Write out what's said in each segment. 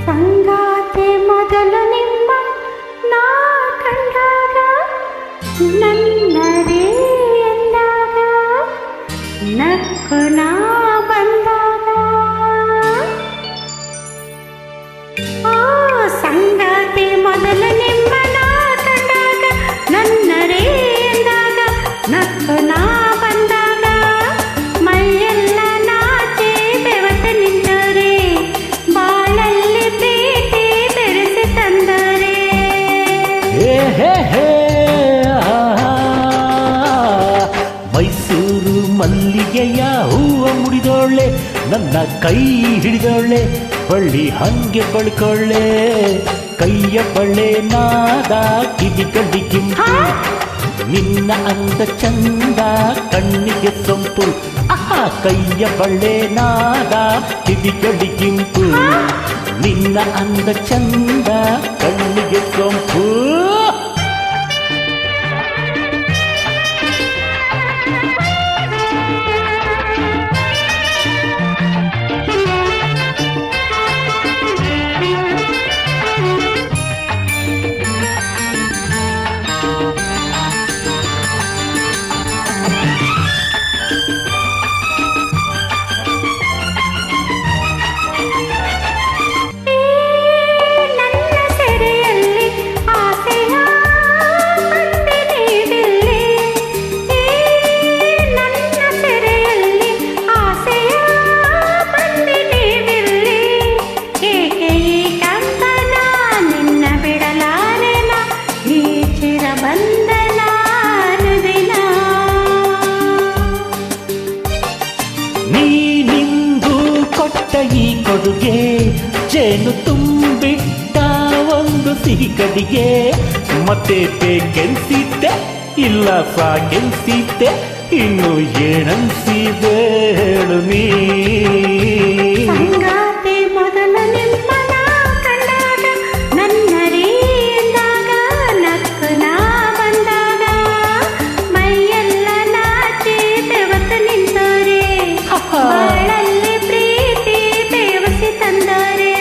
ಸಂಗಾತಿ ಮೊದಲು ನಿಮ್ಮ ನಾ ಕಂಡಾಗ ನನ್ನರೇ ಎಂದಾಗ ನಕ್ಕು ನಾ ಬಂದಾಗ ಆ ಸಂಗಾತಿ ಮೊದಲು ನಿಮ್ಮ ನಾ ಕಂಡಾಗ ನನ್ನರೇ ಎಂದಾಗ ನಕ್ಕು ನಾ ಬಂದಾಗ ಮೈಯೆಲ್ಲ ನಾಚಿ ಬೆವತು ನಿಂತರೆ ಬಾಳಲ್ಲಿ ಪ್ರೀತಿ ಬೆರೆಸಿ ತಂದರೆ ಮೈಸೂರು ಮಲ್ಲಿಗೆಯ ಹೂವ ಮುಡಿದೋಳೆ ನನ್ನ ಕೈ ಹಿಡಿದೋಳೆ ಬಳ್ಳಿ ಹಂಗೆ ಬಳ್ಕೊಳ್ಳೆ ಕೈಯ ಬಳ್ಳೆ ನಾದ ಕಿವಿಗಳಿಗಿಂಪು ನಿನ್ನ ಅಂದ ಚಂದ ಕಣ್ಣಿಗೆ ಸೊಂಪು ಆಹಾ ಕೈಯ ಬಳ್ಳೆ ನಾದ ಕಿವಿಗಳಿಗಿಂಪು ನಿನ್ನ ಅಂದ ಚಂದ ಕಣ್ಣಿಗೆ ಸೊಂಪು ಈ ಕೊಡುಗೆ ಜೇನು ತುಂಬಿಟ್ಟ ಒಂದು ಸಿಹಿ ಕಡಿಗೆ ಮತ್ತೆ ಬೇಕೆನ್ಸಿದ್ದೆ ಇಲ್ಲ ಸಾಕೆನ್ಸಿದ್ದೆ ಇನ್ನು ಏನನ್ಸಿದೆ ಹೇಳು ನೀ ಸಂಗಾತಿ ಮೊದಲ ನಿಮ್ಮನ ಕಂಡಾಗ ನನ್ನರೇ ಎಂದಾಗ ನಕ್ಕು ನಾ ಬಂದಾಗ ಮೈಯೆಲ್ಲ ನಾಚಿ ಬೆವತು ನಿಂತರೆ ಬಾಳಲ್ಲಿ ಪ್ರೀತಿ ಬೆವಸಿ ತಂದರೆ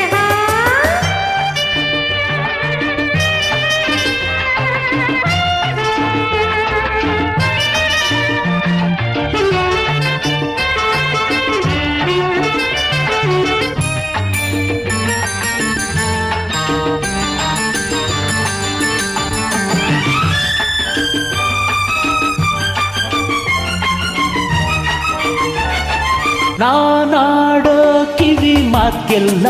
ನಾನಾಡೋ ಕಿವಿ ಮಾತ್ಗೆಲ್ಲ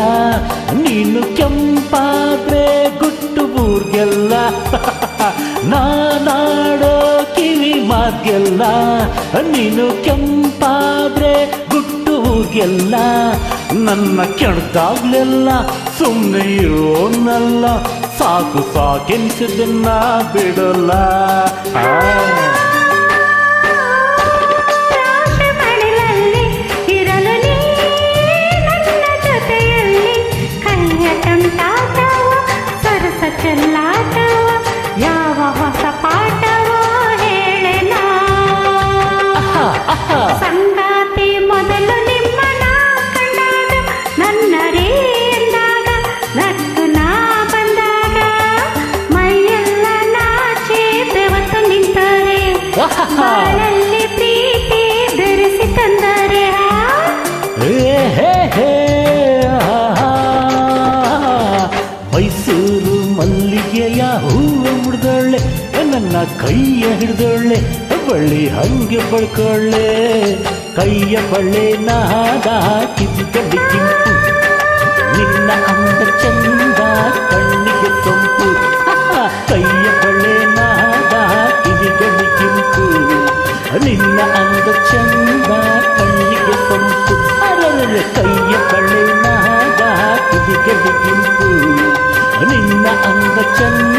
ನೀನು ಕೆಂಪಾದ್ರೆ ಗುಟ್ಟು ಊರ್ಗೆಲ್ಲ ನಾನಾಡೋ ಕಿವಿ ಮಾತ್ಗೆಲ್ಲ ನೀನು ಕೆಂಪಾದ್ರೆ ಗುಟ್ಟು ಊರ್ಗೆಲ್ಲ ನನ್ನ ಕೆಣಕಾಗ್ಲೆಲ್ಲ ಸುಮ್ಮನೆ ಇರೋನಲ್ಲ ಸಾಕು ಸಾಕೆನ್ಸಿದನ್ನ ಬಿಡಲ್ಲ ಚೆಲ್ಲಾಟವ ಯಾವ ಹೊಸ ಪಾಠವೋ ಹೇಳೆನಾ ಸಂಗಾತಿ ಮೊದಲು ನಿಮ್ಮನ ಕಂಡಾಗ ನನ್ನರೇ ಎಂದಾಗ ನಕ್ಕು ನಾ ಬಂದಾಗ ಮೈಯೆಲ್ಲ ನಾಚಿ ಬೆವತು ನಿಂತರೆ ಬಾಳಲ್ಲಿ ಪ್ರೀತಿ ಬೆರೆಸಿ ತಂದರೆ ಮೈಸೂರು ಮಲ್ಲಿಗೆಯ ಹೂವು ಮುಡ್ದೊಳ್ಳೆ ನನ್ನ ಕೈಯ ಹಿಡಿದೊಳ್ಳೆ ಬಳ್ಳಿ ಹಂಗೆ ಬಳ್ಕೊಳ್ಳೆ ಕೈಯ ಬಳ್ಳೆ ನಾದ ಕಿವಿಗಳಿಗಿಂಪು ನಿನ್ನ ಅಂದ ಚಂದ ಕಣ್ಣಿಗೆ ಸೊಂಪು ಕೈಯ ಬಳ್ಳೆ ನಾದ ಕಿವಿಗಳಿಗಿಂಪು ನಿನ್ನ ಅಂದ ಚಂದ ಕಣ್ಣಿಗೆ ಸೊಂಪು ಅರಳೆ ಕೈಯ ಬಳ್ಳೆ ನಾದ ಕಿವಿಗಳಿಗಿಂಪು ನಿನ್ನ ಅಂದ ಚಂದ